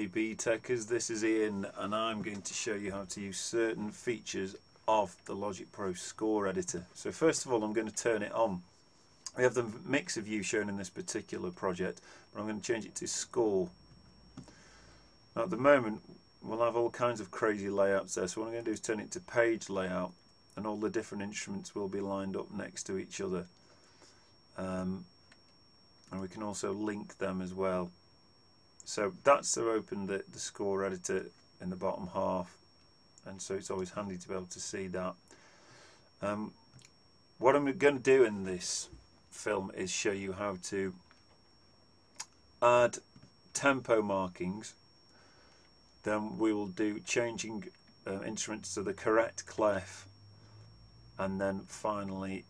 Hey B-Techers, this is Ian and I'm going to show you how to use certain features of the Logic Pro score editor. So first of all I'm going to turn it on. We have the mixer view shown in this particular project, but I'm going to change it to score. Now at the moment we'll have all kinds of crazy layouts there, so what I'm going to do is turn it to page layout and all the different instruments will be lined up next to each other. And we can also link them as well. So that's to open the score editor in the bottom half, and so it's always handy to be able to see that. What I'm going to do in this film is show you how to add tempo markings. Then we will do changing instruments to the correct clef, and then finally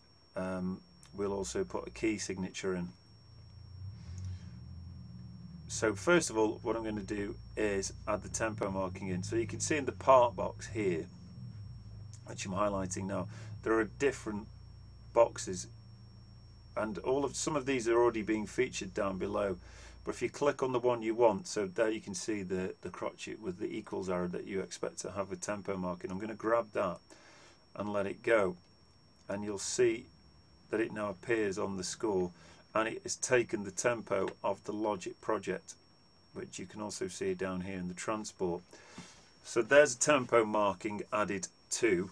we'll also put a key signature in. So first of all, what I'm going to do is add the tempo marking in. So you can see in the part box here, which I'm highlighting now, there are different boxes, and some of these are already being featured down below. But if you click on the one you want, so there you can see the crotchet with the equals arrow that you expect to have a tempo marking. I'm going to grab that and let it go, and you'll see that it now appears on the score. And it has taken the tempo of the Logic project, which you can also see down here in the transport. So there's a tempo marking added to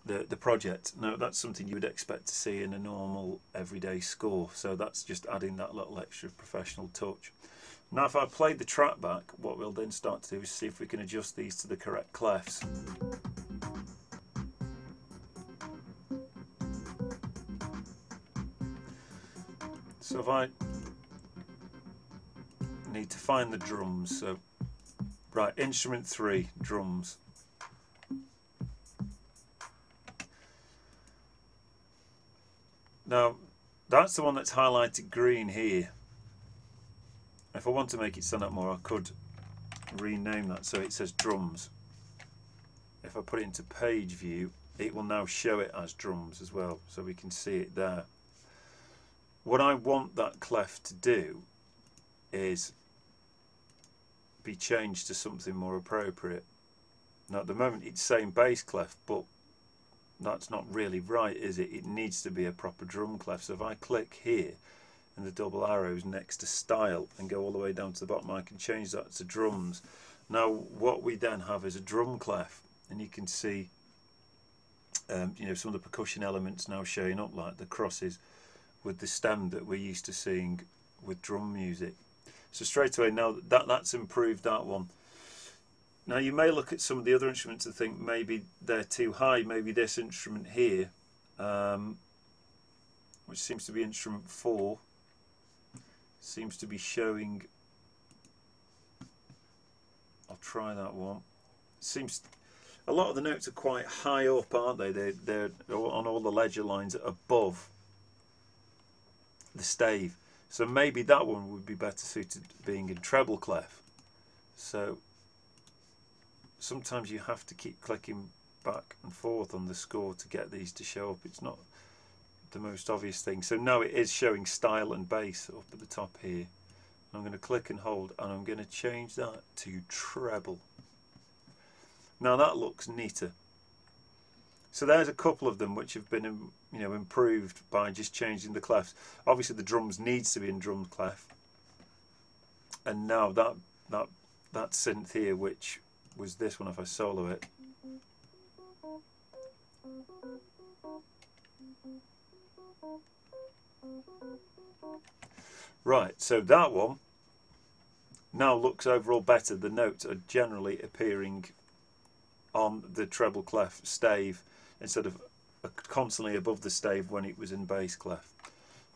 the project. Now that's something you would expect to see in a normal everyday score, so that's just adding that little extra professional touch. Now if I play the track back, what we'll then start to do is see if we can adjust these to the correct clefs. So if I need to find the drums, so right, instrument 3, drums. Now that's the one that's highlighted green here. If I want to make it stand out more, I could rename that so it says drums. If I put it into page view, it will now show it as drums as well, so we can see it there. What I want that clef to do is be changed to something more appropriate. Now at the moment it's saying bass clef, but that's not really right, is it? It needs to be a proper drum clef. So if I click here in the double arrows next to style and go all the way down to the bottom, I can change that to drums. Now what we then have is a drum clef, and you can see you know, some of the percussion elements now showing up, like the crosses with the stem that we're used to seeing with drum music. So straight away now that's improved that one. Now you may look at some of the other instruments and think maybe they're too high. Maybe this instrument here, which seems to be instrument 4, seems to be showing, I'll try that one. Seems a lot of the notes are quite high up, aren't they? They're on all the ledger lines above the stave, so maybe that one would be better suited being in treble clef. So sometimes you have to keep clicking back and forth on the score to get these to show up. It's not the most obvious thing. So now it is showing style and bass up at the top here. I'm going to click and hold, and I'm going to change that to treble. Now that looks neater. So there's a couple of them which have been, you know, improved by just changing the clefs. Obviously the drums needs to be in drum clef, and now that synth here, which was this one, if I solo it, right, so that one now looks overall better. The notes are generally appearing on the treble clef stave instead of constantly above the stave when it was in bass clef.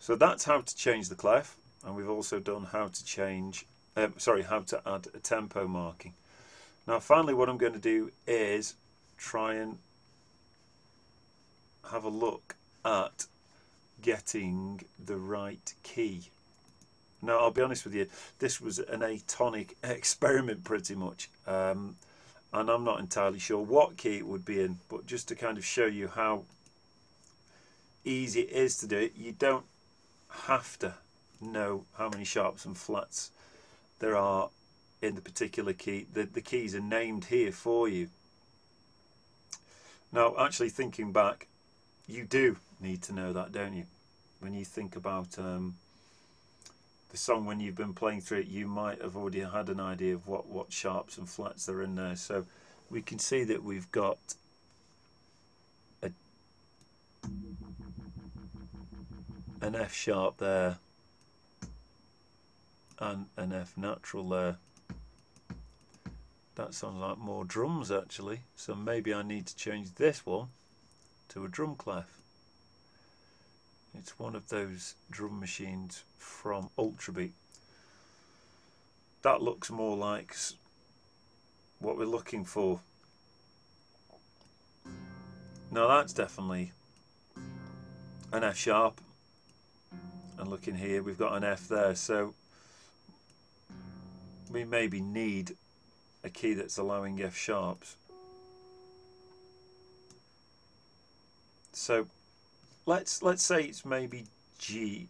So that's how to change the clef, and we've also done how to change, how to add a tempo marking. Now finally what I'm going to do is try and have a look at getting the right key. Now I'll be honest with you, this was an atonic experiment pretty much, and I'm not entirely sure what key it would be in, but just to kind of show you how easy it is to do it, you don't have to know how many sharps and flats there are in the particular key. The keys are named here for you. Now, actually thinking back, you do need to know that, don't you? When you think about the song, when you've been playing through it, you might have already had an idea of what sharps and flats are in there. So we can see that we've got an F sharp there and an F natural there. That sounds like more drums actually, so maybe I need to change this one to a drum clef. It's one of those drum machines from Ultrabeat. That looks more like what we're looking for. Now that's definitely an F sharp, and looking here we've got an F there, so we maybe need a key that's allowing F sharps. So let's say it's maybe G.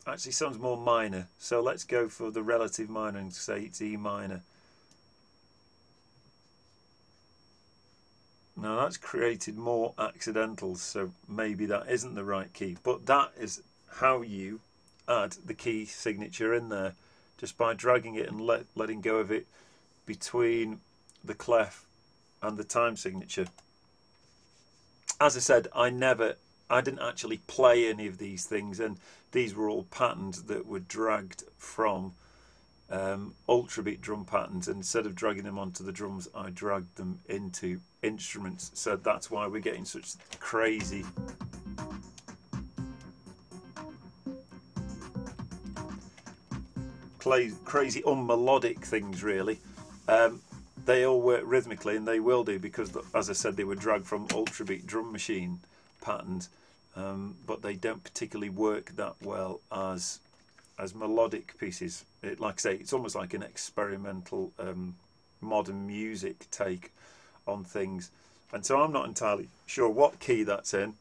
Actually sounds more minor, so let's go for the relative minor and say it's E minor. Now that's created more accidentals, so maybe that isn't the right key, but that is how you add the key signature in there, just by dragging it and letting go of it between the clef and the time signature. As I said, I didn't actually play any of these things, and these were all patterns that were dragged from Ultrabeat drum patterns, and instead of dragging them onto the drums, I dragged them into instruments. So that's why we're getting such crazy unmelodic things, really. They all work rhythmically, and they will do, because, as I said, they were dragged from Ultrabeat drum machine patterns, but they don't particularly work that well as melodic pieces. Like I say, it's almost like an experimental modern music take on things, and so I'm not entirely sure what key that's in.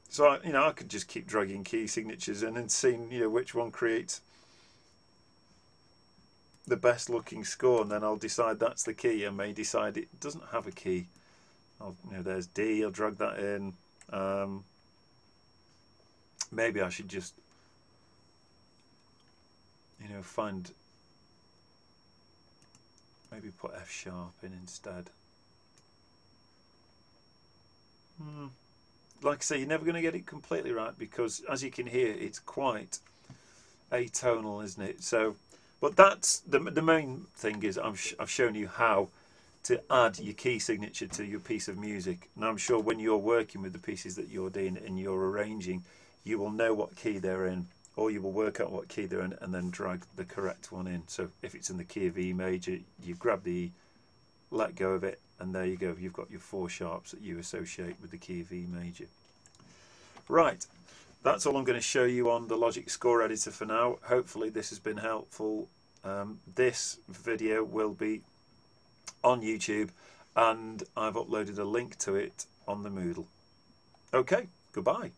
So I could just keep dragging key signatures in and seeing which one creates the best looking score, and then I'll decide that's the key. I may decide it doesn't have a key. There's D, I'll drag that in. Maybe I should just find, maybe put F sharp in instead. Like I say, you're never going to get it completely right, because as you can hear, it's quite atonal, isn't it? So, but that's the main thing is I've shown you how to add your key signature to your piece of music. And I'm sure when you're working with the pieces that you're doing and you're arranging, you will know what key they're in, or you will work out what key they're in and then drag the correct one in. So if it's in the key of E major, you grab the E, let go of it, and there you go. You've got your 4 sharps that you associate with the key of E major. Right. That's all I'm going to show you on the Logic Score Editor for now. Hopefully this has been helpful. This video will be on YouTube, and I've uploaded a link to it on the Moodle. Okay, goodbye.